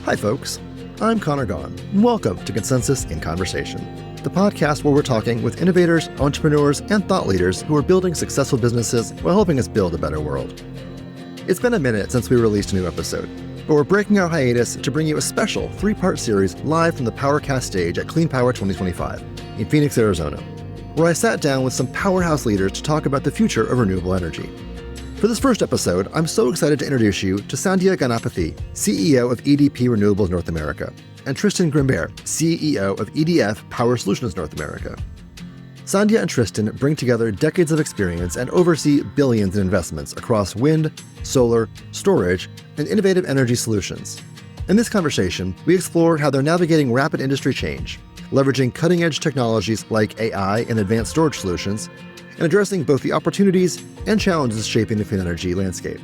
Hi, folks. I'm Conor Gaughan. Welcome to Consensus in Conversation, the podcast where we're talking with innovators, entrepreneurs, and thought leaders who are building successful businesses while helping us build a better world. It's been a minute since we released a new episode, but we're breaking our hiatus to bring you a special 3-part series live from the PowerCast stage at CleanPower 2025 in Phoenix, Arizona, where I sat down with some powerhouse leaders to talk about the future of renewable energy. For this first episode, I'm so excited to introduce you to Sandhya Ganapathy, CEO of EDP Renewables North America, and Tristan Grimbert, CEO of EDF Power Solutions North America. Sandhya and Tristan bring together decades of experience and oversee billions in investments across wind, solar, storage, and innovative energy solutions. In this conversation, we explore how they're navigating rapid industry change, leveraging cutting-edge technologies like AI and advanced storage solutions, and addressing both the opportunities and challenges shaping the clean energy landscape.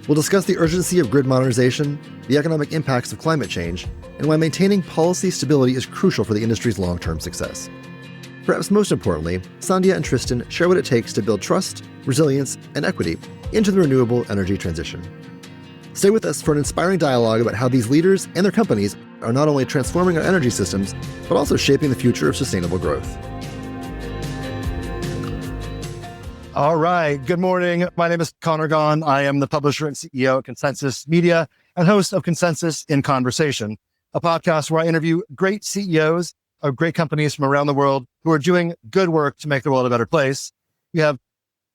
We'll discuss the urgency of grid modernization, the economic impacts of climate change, and why maintaining policy stability is crucial for the industry's long-term success. Perhaps most importantly, Sandhya and Tristan share what it takes to build trust, resilience, and equity into the renewable energy transition. Stay with us for an inspiring dialogue about how these leaders and their companies are not only transforming our energy systems, but also shaping the future of sustainable growth. All right. Good morning. My name is Conor Gaughan. I am the publisher and CEO of Consensus Media and host of Consensus in Conversation, a podcast where I interview great CEOs of great companies from around the world who are doing good work to make the world a better place. We have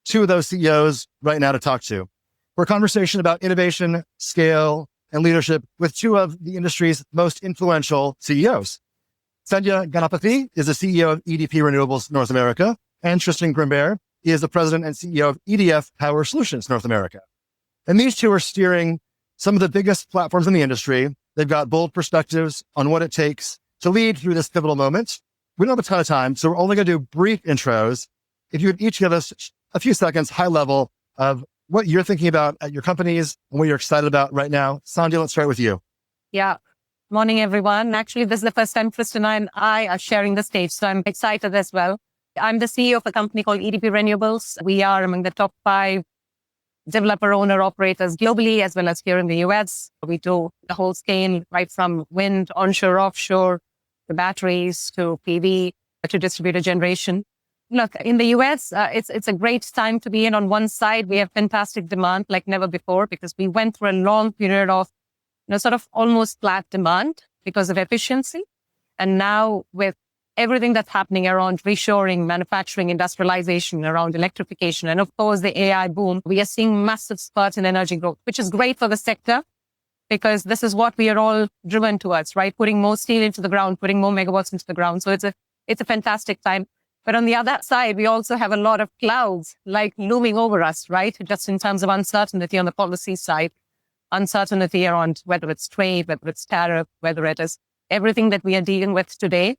2 of those CEOs right now to talk to. For a conversation about innovation, scale, and leadership with 2 of the industry's most influential CEOs. Sandhya Ganapathy is the CEO of EDP Renewables North America, and Tristan Grimbert is the president and CEO of EDF Power Solutions North America. And these 2 are steering some of the biggest platforms in the industry. They've got bold perspectives on what it takes to lead through this pivotal moment. We don't have a ton of time, so we're only going to do brief intros. If you would each give us a few seconds, high level, of what you're thinking about at your companies and what you're excited about right now. Sandhya, let's start with you. Yeah. Morning, everyone. Actually, this is the first time Tristan and I are sharing the stage, so I'm excited as well. I'm the CEO of a company called EDP Renewables. We are among the top 5 developer, owner, operators globally, as well as here in the US. We do the whole scale, right from wind, onshore, offshore, to batteries, to PV, to distributed generation. Look, in the US, it's a great time to be in. On one side, we have fantastic demand like never before because we went through a long period of, sort of almost flat demand because of efficiency. And now with everything that's happening around reshoring, manufacturing, industrialization, around electrification, and of course the AI boom, we are seeing massive spurts in energy growth, which is great for the sector because this is what we are all driven towards, right? Putting more steel into the ground, putting more megawatts into the ground. So it's a fantastic time. But on the other side, we also have a lot of clouds like looming over us, right? Just in terms of uncertainty on the policy side, uncertainty around whether it's trade, whether it's tariff, whether it is everything that we are dealing with today.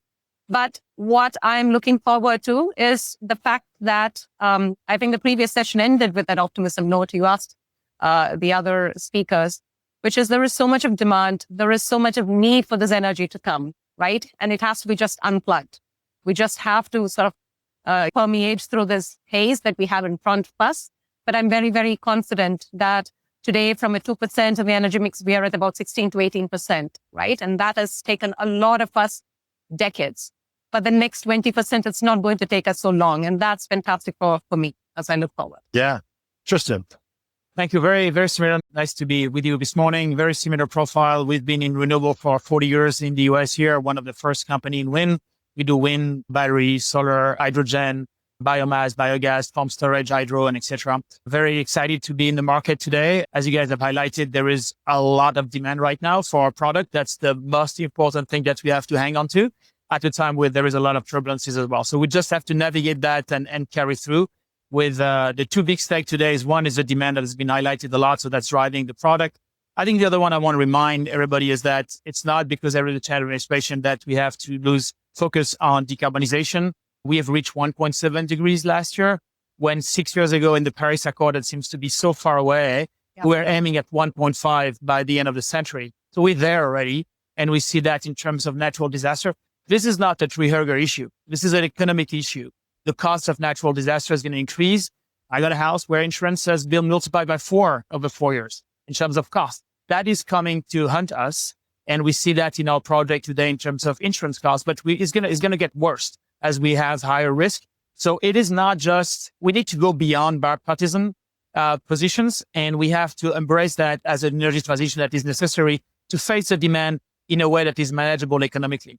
But what I'm looking forward to is the fact that I think the previous session ended with that optimism note you asked the other speakers, which is there is so much of demand. There is so much of need for this energy to come, right? And it has to be just unplugged. We just have to sort of permeate through this haze that we have in front of us. But I'm very, very confident that today from a 2% of the energy mix, we are at about 16 to 18%, right? And that has taken a lot of us decades. But the next 20%, it's not going to take us so long. And that's fantastic for me as I look forward. Yeah. Tristan. Thank you. Very, very similar. Nice to be with you this morning. Very similar profile. We've been in renewable for 40 years in the US here. One of the first company in wind. We do wind, battery, solar, hydrogen, biomass, biogas, pump storage, hydro, and etc. Very excited to be in the market today. As you guys have highlighted, there is a lot of demand right now for our product. That's the most important thing that we have to hang on to at a time where there is a lot of turbulences as well. So we just have to navigate that and carry through with the 2 big stakes today. One is the demand that has been highlighted a lot. So that's driving the product. I think the other one I want to remind everybody is that it's not because every administration that we have to lose focus on decarbonization. We have reached 1.7 degrees last year, when 6 years ago in the Paris Accord, it seems to be so far away. Yeah. We're aiming at 1.5 by the end of the century. So we're there already. And we see that in terms of natural disaster. This is not a tree-hugger issue. This is an economic issue. The cost of natural disaster is going to increase. I got a house where insurance has been multiplied by 4 over 4 years in terms of cost. that is coming to hunt us. And we see that in our project today in terms of insurance costs, but it's going to get worse as we have higher risk. So it is not just, we need to go beyond bipartisan positions, and we have to embrace that as an energy transition that is necessary to face the demand in a way that is manageable economically.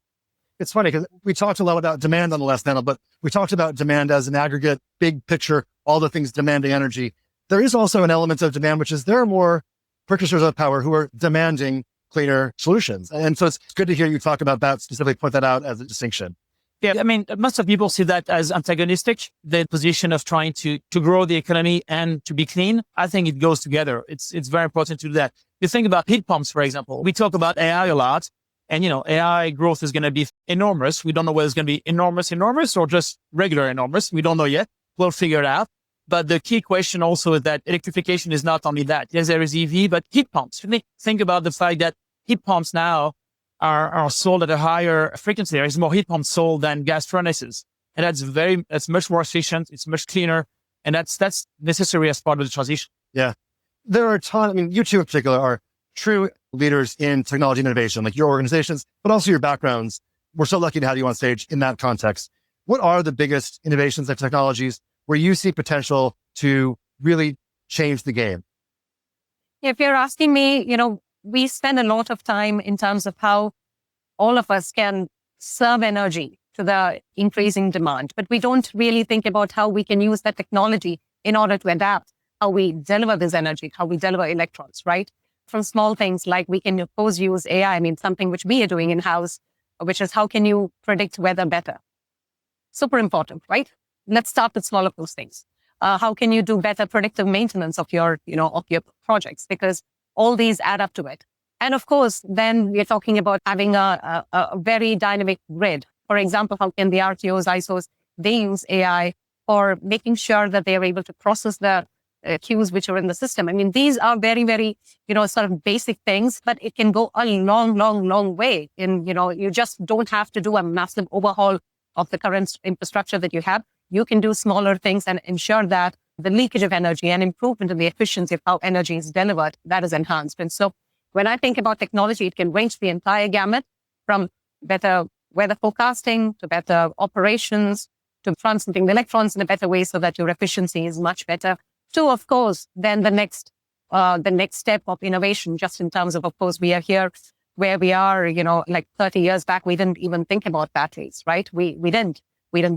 It's funny because we talked a lot about demand on the last panel, but we talked about demand as an aggregate, big picture, all the things demanding energy. There is also an element of demand, which is there are more purchasers of power who are demanding cleaner solutions. And so it's good to hear you talk about that, specifically point that out as a distinction. Yeah, I mean, most of people see that as antagonistic, the position of trying to grow the economy and to be clean. I think it goes together. It's very important to do that. You think about heat pumps, for example. We talk about AI a lot, and AI growth is going to be enormous. We don't know whether it's going to be enormous, or just regular enormous. We don't know yet. We'll figure it out. But the key question also is that electrification is not only that. Yes, there is EV, but heat pumps. Think about the fact that heat pumps now are sold at a higher frequency. There is more heat pumps sold than gas furnaces. And that's much more efficient. It's much cleaner. And that's necessary as part of the transition. Yeah. There are a ton, you two in particular are true leaders in technology and innovation, like your organizations, but also your backgrounds. We're so lucky to have you on stage in that context. What are the biggest innovations and technologies where you see potential to really change the game? If you're asking me, we spend a lot of time in terms of how all of us can serve energy to the increasing demand, but we don't really think about how we can use that technology in order to adapt how we deliver this energy, how we deliver electrons, right? From small things like we can, of course, use AI. Something which we are doing in-house, which is how can you predict weather better? Super important, right? Let's start with small of those things. How can you do better predictive maintenance of your projects? Because all these add up to it. And of course, then we're talking about having a very dynamic grid. For example, how can the RTOs, ISOs, they use AI for making sure that they're able to process the queues which are in the system. These are very, very, sort of basic things, but it can go a long, long, long way. And, you just don't have to do a massive overhaul of the current infrastructure that you have. You can do smaller things and ensure that the leakage of energy and improvement in the efficiency of how energy is delivered, that is enhanced. And so when I think about technology, it can range the entire gamut from better weather forecasting to better operations to transmitting the electrons in a better way so that your efficiency is much better. To, of course, then the next step of innovation, just in terms of course, we are here where we are, like 30 years back, we didn't even think about batteries, right? We didn't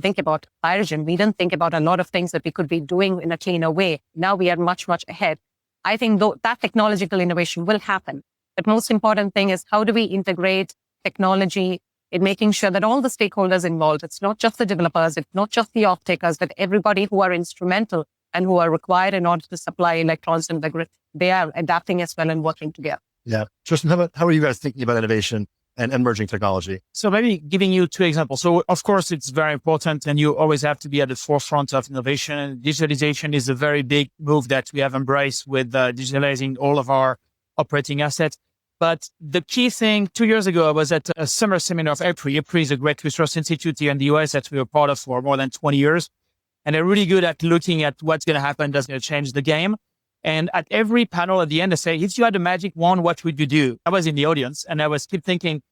think about hydrogen. We didn't think about a lot of things that we could be doing in a cleaner way. Now we are much, much ahead. I think that technological innovation will happen. But most important thing is how do we integrate technology in making sure that all the stakeholders involved, it's not just the developers, it's not just the off-takers, but everybody who are instrumental and who are required in order to supply electrons in the grid, they are adapting as well and working together. Yeah. Tristan, how are you guys thinking about innovation and emerging technology? So maybe giving you two examples. So of course, it's very important and you always have to be at the forefront of innovation. Digitalization is a very big move that we have embraced with digitalizing all of our operating assets. But the key thing, 2 years ago, I was at a summer seminar of EDP. EDP is a great research institute here in the US that we were part of for more than 20 years. And they're really good at looking at what's going to happen, that's going to change the game. And at every panel at the end, they say, if you had a magic wand, what would you do? I was in the audience and I was keep thinking,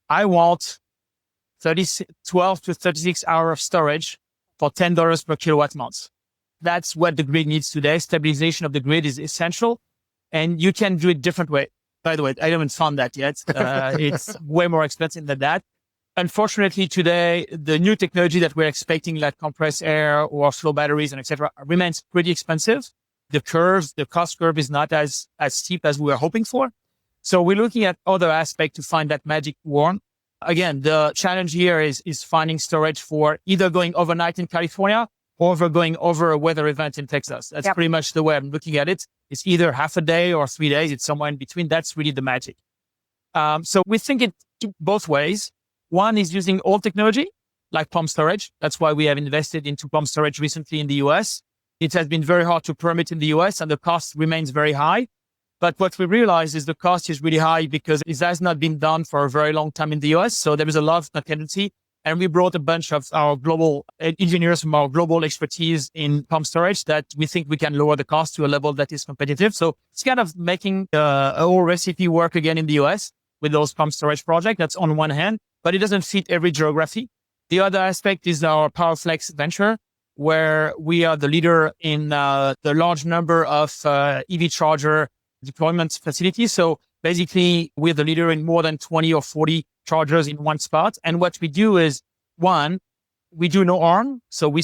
I want 12 to 36 hours of storage for $10 per kilowatt month. That's what the grid needs today. Stabilization of the grid is essential and you can do it different way. By the way, I haven't found that yet. It's way more expensive than that. Unfortunately, today, the new technology that we're expecting, like compressed air or flow batteries and etc., remains pretty expensive. The cost curve is not as steep as we were hoping for. So we're looking at other aspects to find that magic wand. Again, the challenge here is finding storage for either going overnight in California or for going over a weather event in Texas. That's pretty much the way I'm looking at it. It's either half a day or 3 days. It's somewhere in between. That's really the magic. So we think it both ways. One is using old technology, like pump storage. That's why we have invested into pump storage recently in the US. It has been very hard to permit in the US and the cost remains very high. But what we realize is the cost is really high because it has not been done for a very long time in the US. So there is a lot of tendency And we brought a bunch of our global engineers from our global expertise in pump storage that we think we can lower the cost to a level that is competitive. So it's kind of making a whole recipe work again in the US with those pump storage projects. That's on one hand, but it doesn't fit every geography. The other aspect is our PowerFlex venture, where we are the leader in the large number of EV charger deployment facilities. So basically, we're the leader in more than 20 or 40 chargers in one spot. And what we do is, one, we do no harm. So we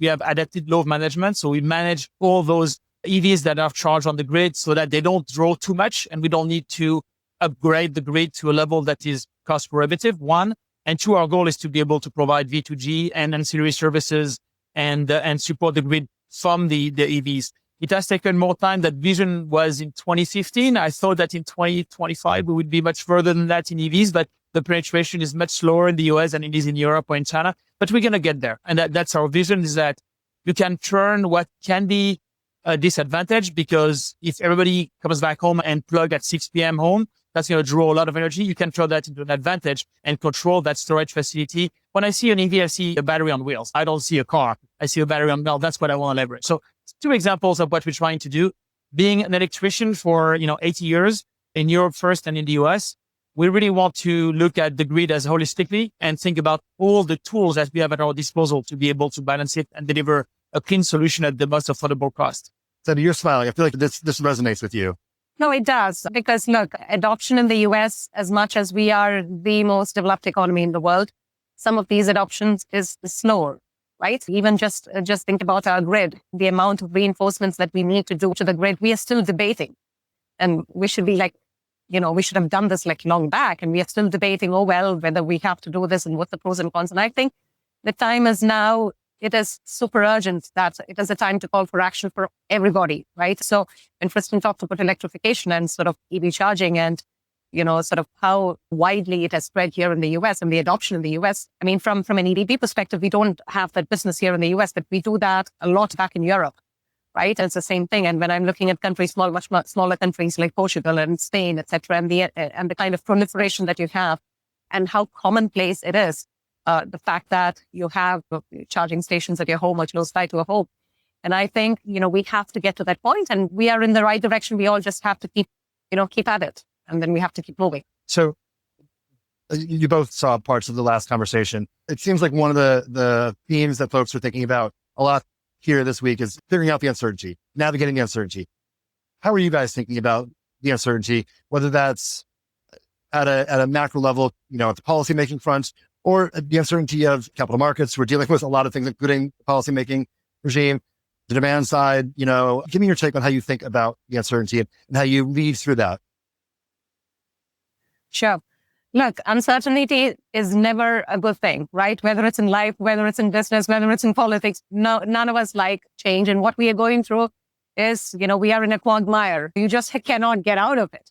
have adaptive load management. So we manage all those EVs that are charged on the grid so that they don't draw too much and we don't need to upgrade the grid to a level that is cost prohibitive, one. And two, our goal is to be able to provide V2G and ancillary services and support the grid from the EVs. It has taken more time. That vision was in 2015. I thought that in 2025, we would be much further than that in EVs, but the penetration is much slower in the US than it is in Europe or in China. But we're going to get there. And that's our vision, is that you can turn what can be a disadvantage, because if everybody comes back home and plug at 6 p.m. home, that's going to draw a lot of energy. You can turn that into an advantage and control that storage facility. When I see an EV, I see a battery on wheels. I don't see a car. I see a battery on wheels. That's what I want to leverage. So two examples of what we're trying to do. Being an electrician for 80 years in Europe first and in the US, we really want to look at the grid as holistically and think about all the tools that we have at our disposal to be able to balance it and deliver a clean solution at the most affordable cost. Sandhya, you're smiling. I feel like this resonates with you. No, it does. Because look, adoption in the US, as much as we are the most developed economy in the world, some of these adoptions is slower, right? Even just think about our grid, the amount of reinforcements that we need to do to the grid, we are still debating. And we should be we should have done this long back. And we are still debating, whether we have to do this and what the pros and cons. And I think the time is now. It is super urgent that it is a time to call for action for everybody, right? So when Tristan talked about electrification and sort of EV charging and, sort of how widely it has spread here in the US and the adoption in the US, I mean, from an EDP perspective, we don't have that business here in the US, but we do that a lot back in Europe, right? And it's the same thing. And when I'm looking at countries, much smaller countries like Portugal and Spain, et cetera, and the kind of proliferation that you have and how commonplace it is, the fact that you have charging stations at your home or close by to a home. And I think, we have to get to that point, and we are in the right direction. We all just have to keep at it. And then we have to keep moving. So you both saw parts of the last conversation. It seems like one of the themes that folks are thinking about a lot here this week is figuring out the uncertainty, navigating the uncertainty. How are you guys thinking about the uncertainty, whether that's at a macro level, at the policymaking front, or the uncertainty of capital markets? We're dealing with a lot of things, including the policymaking regime, the demand side. Give me your take on how you think about the uncertainty and how you lead through that. Sure. Look, uncertainty is never a good thing, right? Whether it's in life, whether it's in business, whether it's in politics, none of us like change. And what we are going through is, we are in a quagmire. You just cannot get out of it.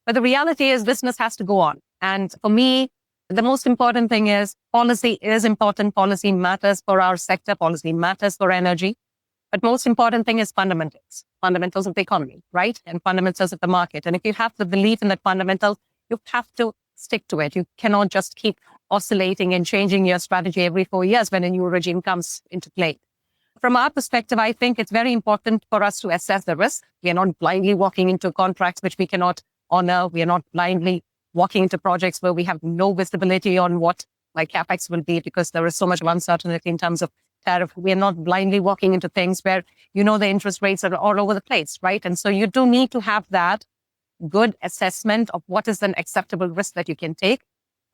But the reality is business has to go on. And for me, the most important thing is policy is important. Policy matters for our sector. Policy matters for energy. But most important thing is fundamentals of the economy, right? And fundamentals of the market. And if you have the belief in that fundamental, you have to stick to it. You cannot just keep oscillating and changing your strategy every 4 years when a new regime comes into play. From our perspective, I think it's very important for us to assess the risk. We are not blindly walking into contracts which we cannot honor. We are not blindly walking into projects where we have no visibility on what CapEx will be, because there is so much uncertainty in terms of tariff. We are not blindly walking into things where, the interest rates are all over the place, right? And so you do need to have that good assessment of what is an acceptable risk that you can take.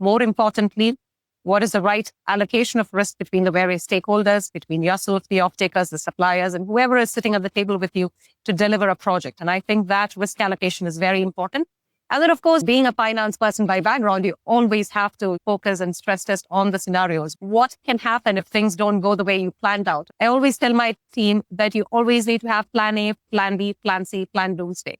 More importantly, what is the right allocation of risk between the various stakeholders, between yourself, the off-takers, the suppliers, and whoever is sitting at the table with you to deliver a project. And I think that risk allocation is very important. And then, of course, being a finance person by background, you always have to focus and stress test on the scenarios. What can happen if things don't go the way you planned out? I always tell my team that you always need to have plan A, plan B, plan C, plan doomsday,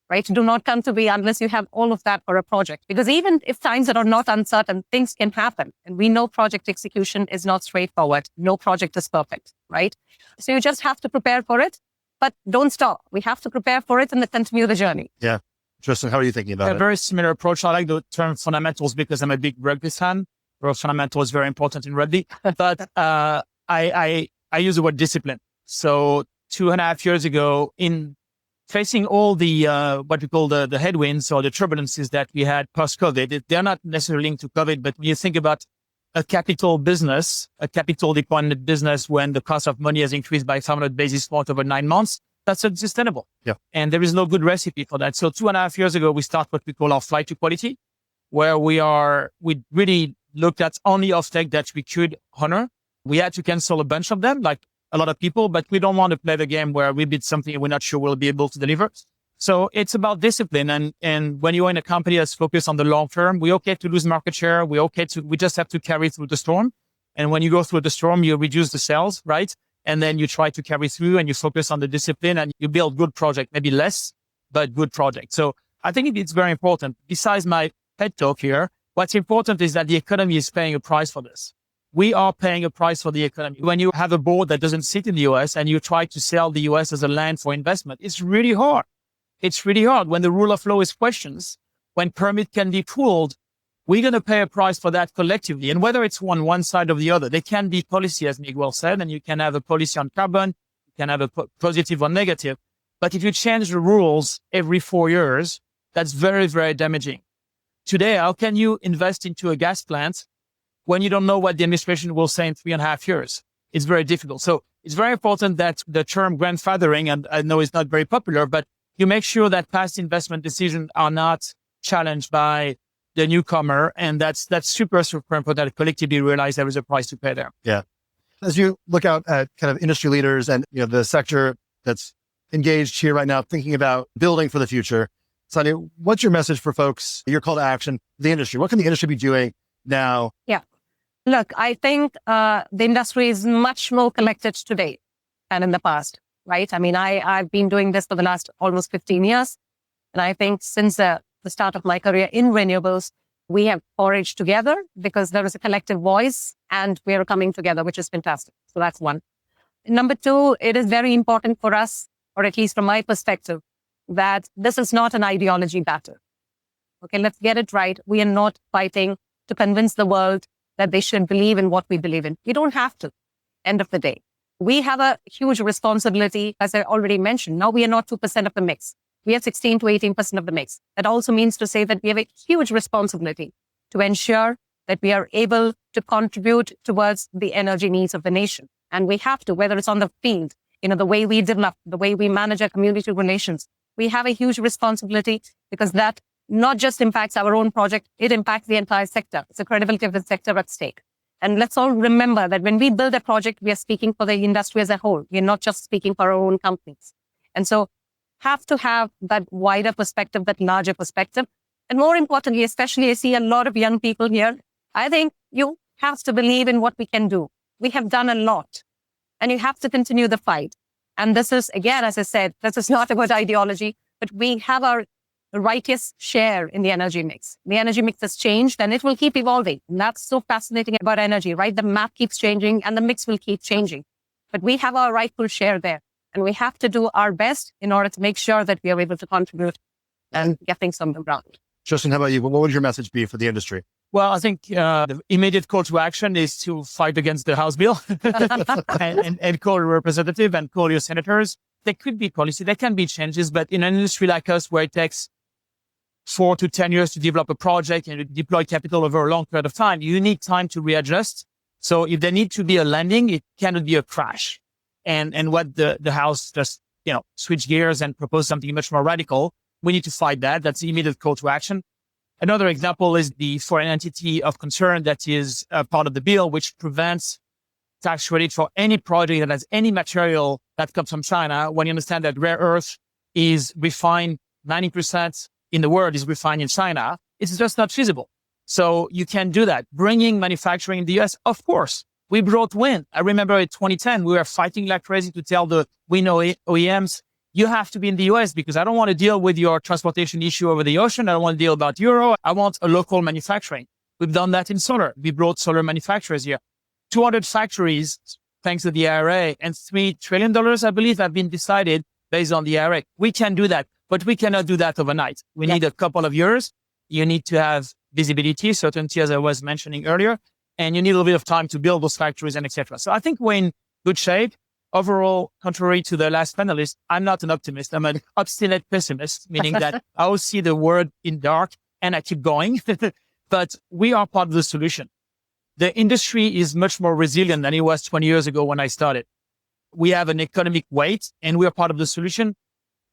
right? Do not come to be unless you have all of that for a project. Because even if times are not uncertain, things can happen. And we know project execution is not straightforward. No project is perfect, right? So you just have to prepare for it, but don't stop. We have to prepare for it and then continue the journey. Yeah. Tristan, how are you thinking about it? A very similar approach. I like the term fundamentals because I'm a big rugby fan. Growth fundamental is very important in rugby, but I use the word discipline. So 2.5 years ago, in facing all the what we call the headwinds or the turbulences that we had post-COVID, they're not necessarily linked to COVID, but when you think about a capital business, a capital dependent business, when the cost of money has increased by 500 basis points over 9 months, that's unsustainable. Yeah. And there is no good recipe for that. So 2.5 years ago, we start what we call our flight to quality, where we really looked at only offtake that we could honor. We had to cancel a bunch of them, like a lot of people, but we don't want to play the game where we bid something and we're not sure we'll be able to deliver. So it's about discipline. And when you're in a company that's focused on the long term, we're okay to lose market share. We just have to carry through the storm. And when you go through the storm, you reduce the sales, right? And then you try to carry through and you focus on the discipline and you build good project, maybe less, but good project. So I think it's very important. Besides my head talk here, what's important is that the economy is paying a price for this. We are paying a price for the economy. When you have a board that doesn't sit in the US and you try to sell the US as a land for investment, it's really hard. It's really hard when the rule of law is questioned, when permit can be pulled. We're going to pay a price for that collectively. And whether it's on one side or the other, there can be policy, as Miguel said, and you can have a policy on carbon, you can have a positive or negative. But if you change the rules every 4 years, that's very, very damaging. Today, how can you invest into a gas plant when you don't know what the administration will say in 3.5 years? It's very difficult. So it's very important that the term grandfathering, and I know it's not very popular, but you make sure that past investment decisions are not challenged by the newcomer. And that's super, super important that collectively realize there is a price to pay there. Yeah. As you look out at kind of industry leaders and the sector that's engaged here right now, thinking about building for the future, Sandhya, what's your message for folks, your call to action, the industry? What can the industry be doing now? Yeah. Look, I think the industry is much more connected today than in the past, right? I mean, I've been doing this for the last almost 15 years. And I think since the start of my career in renewables, we have foraged together because there is a collective voice and we are coming together, which is fantastic. So that's one. Number two, it is very important for us, or at least from my perspective, that this is not an ideology battle. Okay, let's get it right. We are not fighting to convince the world that they should believe in what we believe in. We don't have to. End of the day. We have a huge responsibility, as I already mentioned. Now we are not 2% of the mix. We are 16 to 18% of the mix. That also means to say that we have a huge responsibility to ensure that we are able to contribute towards the energy needs of the nation. And we have to, whether it's on the field, the way we develop, the way we manage our community relations, we have a huge responsibility because that not just impacts our own project, it impacts the entire sector. It's the credibility of the sector at stake. And let's all remember that when we build a project, we are speaking for the industry as a whole. We're not just speaking for our own companies. And so have to have that wider perspective, that larger perspective. And more importantly, especially I see a lot of young people here, I think you have to believe in what we can do. We have done a lot and you have to continue the fight. And this is, again, as I said, this is not about ideology, but we have our righteous share in the energy mix. The energy mix has changed and it will keep evolving. And that's so fascinating about energy, right? The map keeps changing and the mix will keep changing. But we have our rightful share there. And we have to do our best in order to make sure that we are able to contribute and get things on the ground. Tristan, how about you? What would your message be for the industry? Well, I think the immediate call to action is to fight against the House bill and call a representative and call your senators. There could be policy, there can be changes, but in an industry like us where it takes 4 to 10 years to develop a project and to deploy capital over a long period of time, you need time to readjust. So if there need to be a landing, it cannot be a crash. And what the House just, switch gears and propose something much more radical, we need to fight that. That's the immediate call to action. Another example is the foreign entity of concern that is part of the bill, which prevents tax credit for any project that has any material that comes from China. When you understand that rare earth is refined, 90% in the world is refined in China, it's just not feasible. So you can do that. Bringing manufacturing in the US, of course. We brought wind. I remember in 2010, we were fighting like crazy to tell the wind OEMs, you have to be in the US because I don't want to deal with your transportation issue over the ocean. I don't want to deal about Euro. I want a local manufacturing. We've done that in solar. We brought solar manufacturers here. 200 factories, thanks to the IRA, and $3 trillion, I believe, have been decided based on the IRA. We can do that, but we cannot do that overnight. We need a couple of years. You need to have visibility, certainty, as I was mentioning earlier, and you need a little bit of time to build those factories and etc. So I think we're in good shape. Overall, contrary to the last panelist, I'm not an optimist. I'm an obstinate pessimist, meaning that I will see the world in dark and I keep going. But we are part of the solution. The industry is much more resilient than it was 20 years ago when I started. We have an economic weight and we are part of the solution.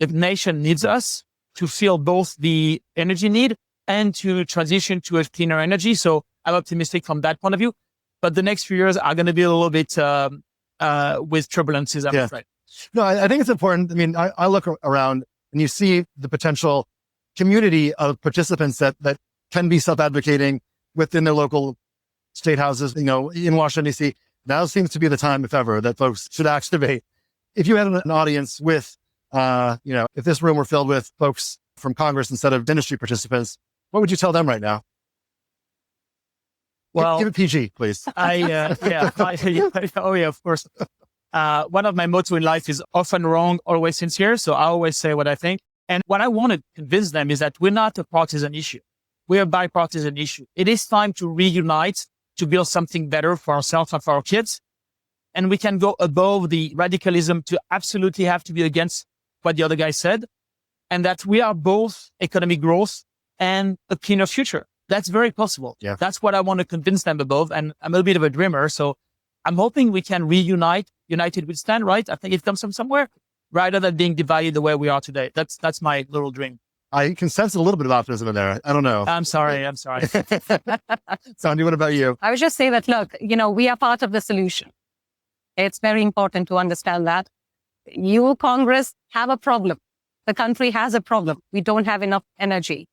The nation needs us to fill both the energy need and to transition to a cleaner energy. So I'm optimistic from that point of view. But the next few years are going to be a little bit with turbulences, I'm afraid. No, I think it's important. I mean, I look around and you see the potential community of participants that can be self-advocating within their local state houses, in Washington, D.C. Now seems to be the time, if ever, that folks should activate. If you had an audience with, if this room were filled with folks from Congress instead of industry participants, what would you tell them right now? Well, give it PG, please. Of course. One of my motto in life is often wrong, always sincere. So I always say what I think. And what I want to convince them is that we're not a partisan issue. We're a bipartisan issue. It is time to reunite, to build something better for ourselves and for our kids. And we can go above the radicalism to absolutely have to be against what the other guy said. And that we are both economic growth and a cleaner future. That's very possible. Yeah. That's what I want to convince them above. And I'm a bit of a dreamer. So I'm hoping we can reunite. United we stand, right? I think it comes from somewhere rather than being divided the way we are today. That's my little dream. I can sense a little bit of optimism in there. I don't know. I'm sorry. Sandhya, what about you? I would just say that, look, we are part of the solution. It's very important to understand that. You, Congress, have a problem. The country has a problem. We don't have enough energy,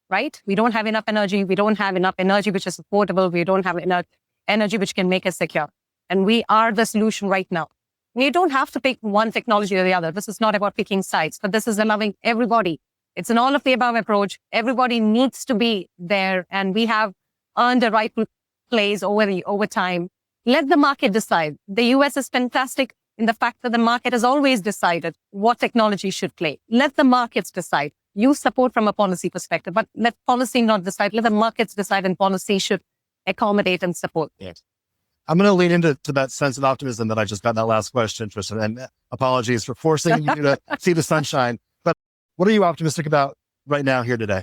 right? We don't have enough energy. We don't have enough energy which is affordable. We don't have enough energy which can make us secure. And we are the solution right now. You don't have to pick one technology or the other. This is not about picking sides, but this is allowing everybody. It's an all of the above approach. Everybody needs to be there, and we have earned a rightful place over time. Let the market decide. The US is fantastic in the fact that the market has always decided what technology should play. Let the markets decide. You support from a policy perspective, but let policy not decide. Let the markets decide, and policy should accommodate and support. Yes. I'm going to lean into that sense of optimism that I just got in that last question, Tristan, and apologies for forcing you to see the sunshine. But what are you optimistic about right now here today?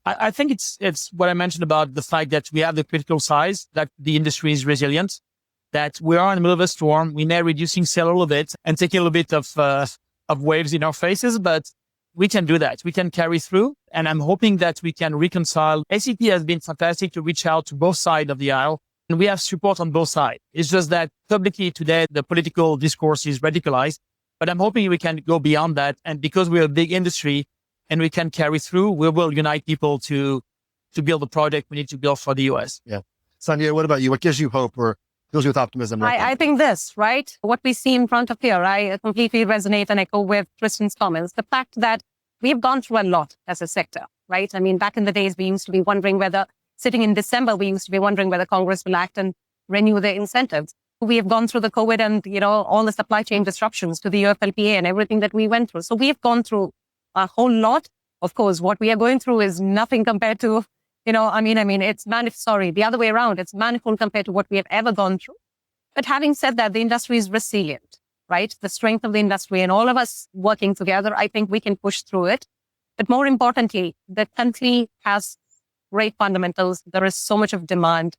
I think it's what I mentioned about the fact that we have the critical size, that the industry is resilient, that we are in the middle of a storm. We may reducing sail a little bit and taking a little bit of waves in our faces, but we can do that. We can carry through. And I'm hoping that we can reconcile. ACP has been fantastic to reach out to both sides of the aisle. And we have support on both sides. It's just that publicly today, the political discourse is radicalized, but I'm hoping we can go beyond that. And because we're a big industry and we can carry through, we will unite people to build the project we need to build for the US. Yeah. Sandhya, what about you? What gives you hope or fills you with optimism? I think this, right? What we see in front of here, I completely resonate and echo with Tristan's comments. The fact that we've gone through a lot as a sector, right? I mean, back in the days, we used to be wondering whether sitting in December, we used to be wondering whether Congress will act and renew the incentives. We have gone through the COVID and, all the supply chain disruptions to the UFLPA and everything that we went through. So we have gone through a whole lot. Of course, what we are going through is nothing compared to, the other way around. It's manifold compared to what we have ever gone through. But having said that, the industry is resilient, right? The strength of the industry and all of us working together, I think we can push through it. But more importantly, the country has great fundamentals. There is so much of demand.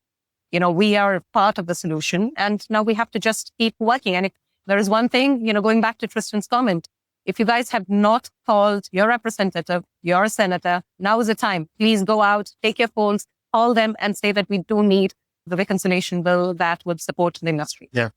We are part of the solution, and now we have to just keep working. And if there is one thing, going back to Tristan's comment, if you guys have not called your representative, your senator, now is the time. Please go out, take your phones, call them and say that we do need the reconciliation bill that would support the industry. Yeah.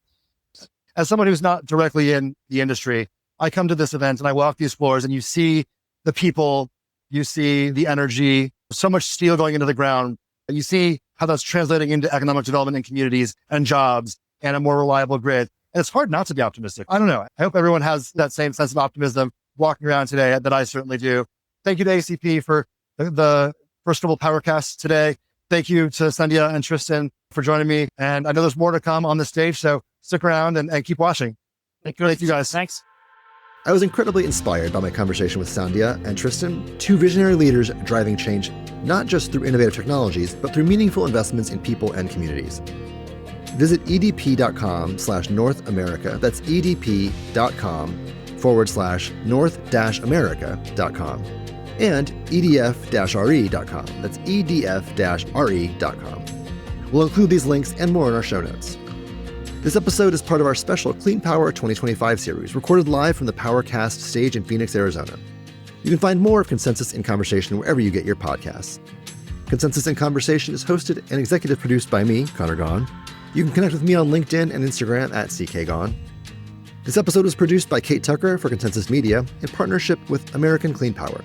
As someone who's not directly in the industry, I come to this event and I walk these floors and you see the people, you see the energy, so much steel going into the ground, and you see how that's translating into economic development in communities and jobs and a more reliable grid. And it's hard not to be optimistic. I don't know. I hope everyone has that same sense of optimism walking around today that I certainly do. Thank you to ACP for the first of all PowerCast today. Thank you to Sandhya and Tristan for joining me. And I know there's more to come on the stage, so stick around and keep watching. Thank you guys. Thanks. I was incredibly inspired by my conversation with Sandhya and Tristan, two visionary leaders driving change not just through innovative technologies, but through meaningful investments in people and communities. Visit edp.com/North America. That's edp.com/North-America.com. And edf-re.com. That's edf-re.com. We'll include these links and more in our show notes. This episode is part of our special Clean Power 2025 series, recorded live from the PowerCast stage in Phoenix, Arizona. You can find more of Consensus in Conversation wherever you get your podcasts. Consensus in Conversation is hosted and executive produced by me, Conor Gaughan. You can connect with me on LinkedIn and Instagram at ckgaughan. This episode was produced by Kate Tucker for Consensus Media in partnership with American Clean Power.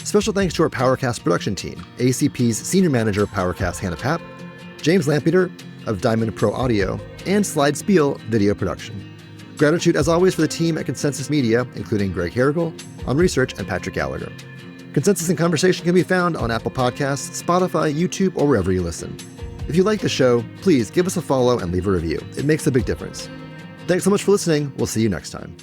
Special thanks to our PowerCast production team, ACP's Senior Manager of PowerCast, Hannah Papp, James Lampeter of Diamond Pro Audio, and Slide Spiel Video Production. Gratitude, as always, for the team at Consensus Media, including Greg Harrigal on research and Patrick Gallagher. Consensus in Conversation can be found on Apple Podcasts, Spotify, YouTube, or wherever you listen. If you like the show, please give us a follow and leave a review. It makes a big difference. Thanks so much for listening. We'll see you next time.